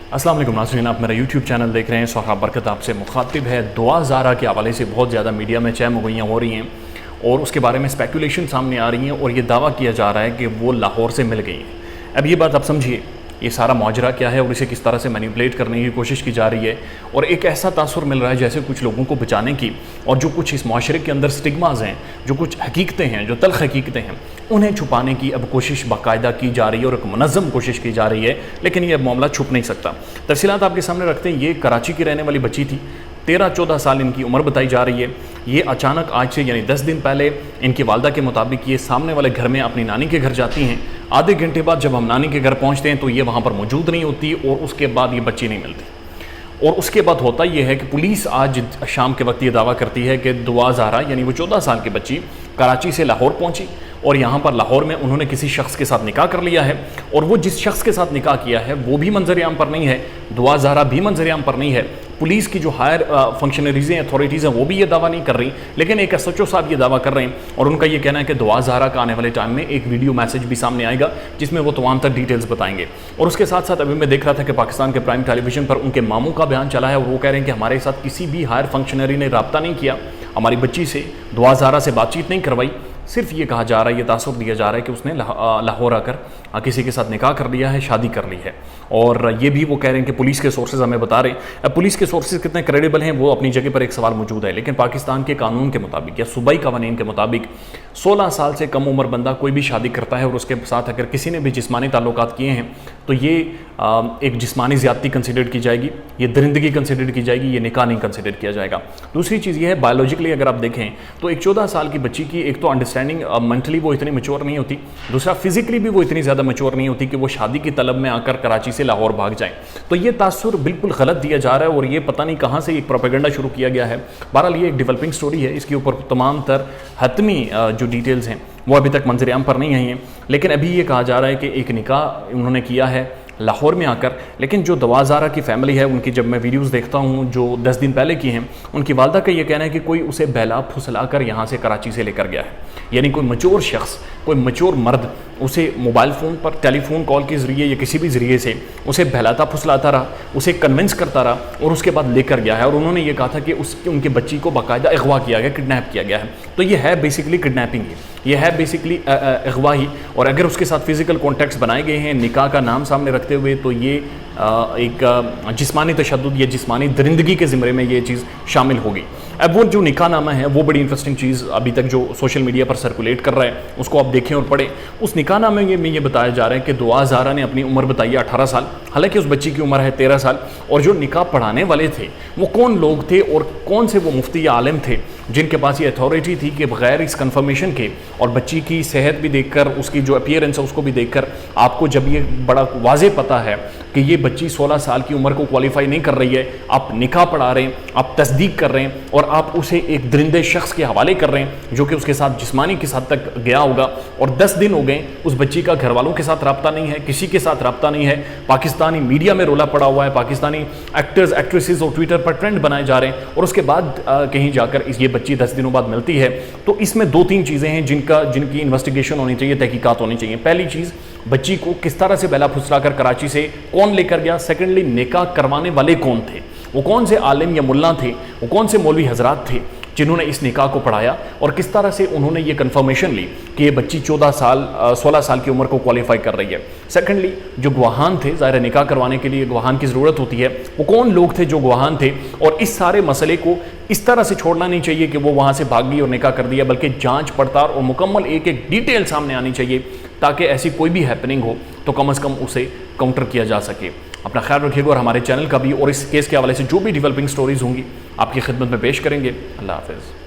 अस्सलाम वालेकुम नाज़रीन, आप मेरा यूट्यूब चैनल देख रहे हैं। सोहाब बरकत आपसे मुखातिब है। दुआ ज़ारा के हवाले से बहुत ज़्यादा मीडिया में चहमगोइयाँ हो रही हैं और उसके बारे में स्पेकुलेशन सामने आ रही हैं और ये दावा किया जा रहा है कि वो लाहौर से मिल गई हैं। अब ये बात आप समझिए, ये सारा माजरा क्या है और इसे किस तरह से मैनिपुलेट करने की कोशिश की जा रही है और एक ऐसा तासुर मिल रहा है जैसे कुछ लोगों को बचाने की और जो कुछ इस माशरे के अंदर स्टिग्माज हैं, जो कुछ हकीकतें हैं, जो तल्ख हकीकतें हैं, उन्हें छुपाने की अब कोशिश बाकायदा की जा रही है और एक मुनज़्ज़म कोशिश की जा रही है। लेकिन ये अब मामला छुप नहीं सकता। तफसीलात आपके सामने रखते हैं। ये कराची की रहने वाली बच्ची थी, 13-14 साल इनकी उम्र बताई जा रही है। ये अचानक आज से यानी 10 दिन पहले इनकी वालदा के मुताबिक ये सामने वाले घर में अपनी नानी के घर जाती हैं। आधे घंटे बाद जब हम नानी के घर पहुंचते हैं तो ये वहाँ पर मौजूद नहीं होती और उसके बाद ये बच्ची नहीं मिलती। और उसके बाद होता ये है कि पुलिस आज शाम के वक्त ये दावा करती है कि दुआ ज़ारा यानी वो 14 साल की बच्ची कराची से लाहौर पहुंची और यहाँ पर लाहौर में उन्होंने किसी शख्स के साथ निकाह कर लिया है और वो जिस शख्स के साथ निकाह किया है वो भी मंजर-ए-आम पर नहीं है, दुआ ज़ारा भी मंजर-ए-आम पर नहीं है। पुलिस की जो हायर फंक्शनरीज़ हैं, अथॉरिटीज़ हैं, वो भी ये दावा नहीं कर रही, लेकिन एक एसएचओ साहब ये दावा कर रहे हैं और उनका ये कहना है कि दुआ ज़ारा का आने वाले टाइम में एक वीडियो मैसेज भी सामने आएगा जिसमें वो तमाम तर डिटेल्स बताएंगे। और उसके साथ साथ अभी मैं देख रहा था कि पाकिस्तान के प्राइम टेलीविजन पर उनके मामू का बयान चला है और वो कह रहे हैं कि हमारे साथ किसी भी हायर फंक्शनरी ने रब्ता नहीं किया, हमारी बच्ची से दुआ ज़ारा से बातचीत नहीं करवाई। सिर्फ ये कहा जा रहा है, ये तासुर दिया जा रहा है कि उसने लाहौर आकर किसी के साथ निकाह कर लिया है, शादी कर ली है। और ये भी वो कह रहे हैं कि पुलिस के सोर्सेज हमें बता रहे हैं। अब पुलिस के सोर्सेज कितने क्रेडिबल हैं वो अपनी जगह पर एक सवाल मौजूद है, लेकिन पाकिस्तान के कानून के मुताबिक या सूबाई कानून के मुताबिक 16 साल से कम उम्र बंदा कोई भी शादी करता है और उसके साथ अगर किसी ने भी जिस्मानी ताल्लुकात किए हैं तो ये एक जिस्मानी ज़्यादती कंसिडर की जाएगी, ये दरिंदगी कंसिडर की जाएगी, ये निकाह नहीं कंसिडर किया जाएगा। दूसरी चीज़ ये है, बायोलॉजिकली अगर आप देखें तो एक 14 साल की बच्ची की एक तो अंडरस्टैंडिंग मेंटली वो इतनी मैच्योर नहीं होती, दूसरा फिजिकली भी वो इतनी ज़्यादा मैच्योर नहीं होती कि वो शादी की तलब में आकर कराची से लाहौर भाग जाएं। तो ये तासुर बिल्कुल गलत दिया जा रहा है और ये पता नहीं कहाँ से एक प्रोपेगेंडा शुरू किया गया है। बहरहाल ये एक डेवलपिंग स्टोरी है, इसके ऊपर तमाम तर हतमी जो डिटेल्स हैं वो अभी तक मंजर-ए-आम पर नहीं आई हैं। लेकिन अभी ये कहा जा रहा है कि एक निकाह उन्होंने किया है लाहौर में आकर। लेकिन जो दुआ ज़ारा की फैमिली है उनकी जब मैं वीडियोस देखता हूँ जो 10 दिन पहले की हैं, उनकी वालदा का ये कहना है कि कोई उसे बहला फुसला कर यहाँ से कराची से लेकर गया है। यानी कोई मैच्योर शख्स, कोई मैच्योर मर्द उसे मोबाइल फ़ोन पर टेलीफोन कॉल के ज़रिए या किसी भी ज़रिए से उसे बहलाता फुसलाता रहा, उसे कन्विंस करता रहा और उसके बाद लेकर गया है। और उन्होंने ये कहा था कि उनकी बच्ची को बाकायदा अगवा किया गया, किडनैप किया गया है। तो ये है बेसिकली किडनैपिंग, ये है बेसिकली अगवा ही। और अगर उसके साथ फिज़िकल कॉन्टैक्ट्स बनाए गए हैं निकाह का नाम सामने रखते हुए तो ये एक जिस्मानी तशद्दुद या जिस्मानी दरिंदगी के ज़िम्मे में ये चीज़ शामिल होगी। अब वो जो निकाह नामा है वो बड़ी इंटरेस्टिंग चीज़ अभी तक जो सोशल मीडिया पर सर्कुलेट कर रहा है उसको आप देखें और पढ़ें। उस निकाह नामे में ये बताया जा रहा है कि दुआ ज़ारा ने अपनी उम्र बताई है 18 साल, हालांकि उस बच्ची की उम्र है 13 साल। और जो निकाह पढ़ाने वाले थे वो कौन लोग थे और कौन से वो मुफ्ती या आलिम थे जिनके पास ये अथॉरिटी थी कि बग़ैर इस कन्फर्मेशन के और बच्ची की सेहत भी देखकर, उसकी जो अपीयरेंस है उसको भी देखकर, आपको जब ये बड़ा वाज़े पता है कि ये बच्ची 16 साल की उम्र को क्वालिफाई नहीं कर रही है, आप निकाह पढ़ा रहे हैं, आप तस्दीक कर रहे हैं और आप उसे एक दरिंदे शख्स के हवाले कर रहे हैं जो कि उसके साथ जिस्मानी किस हद तक गया होगा। और 10 दिन हो गए उस बच्ची का घर वालों के साथ रब्ता नहीं है, किसी के साथ रब्ता नहीं है। पाकिस्तानी मीडिया में रोला पड़ा हुआ है, पाकिस्तानी एक्टर्स एक्ट्रेसेस और ट्विटर पर ट्रेंड बनाए जा रहे हैं और उसके बाद कहीं जाकर ये बच्ची 10 दिनों बाद मिलती है। तो इसमें 2-3 चीज़ें हैं जिनकी इन्वेस्टिगेशन होनी चाहिए, तहकीकात होनी चाहिए। पहली चीज़, बच्ची को किस तरह से बहला फुसला कर कराची से कौन लेकर गया। सेकेंडली, निकाह करवाने वाले कौन थे, वो कौन से आलिम या मुल्ला थे, वो कौन से मौलवी हजरात थे जिन्होंने इस निकाह को पढ़ाया और किस तरह से उन्होंने ये कन्फर्मेशन ली कि ये बच्ची 16 साल की उम्र को क्वालिफाई कर रही है। सेकेंडली, जो गवाहान थे, ज़ाहिर निकाह करवाने के लिए गवाहान की ज़रूरत होती है, वो कौन लोग थे जो गवाहान थे। और इस सारे मसले को इस तरह से छोड़ना नहीं चाहिए कि वो वहाँ से भाग गई और निकाह कर दिया, बल्कि जाँच पड़ताल और मुकम्मल एक एक डिटेल सामने आनी चाहिए ताकि ऐसी कोई भी हैपनिंग हो तो कम अज़ कम उसे काउंटर किया जा सके। अपना ख्याल रखिएगा और हमारे चैनल का भी और इस केस के हवाले से जो भी डेवलपिंग स्टोरीज़ होंगी आपकी खिदमत में पेश करेंगे। अल्लाह हाफ़िज़।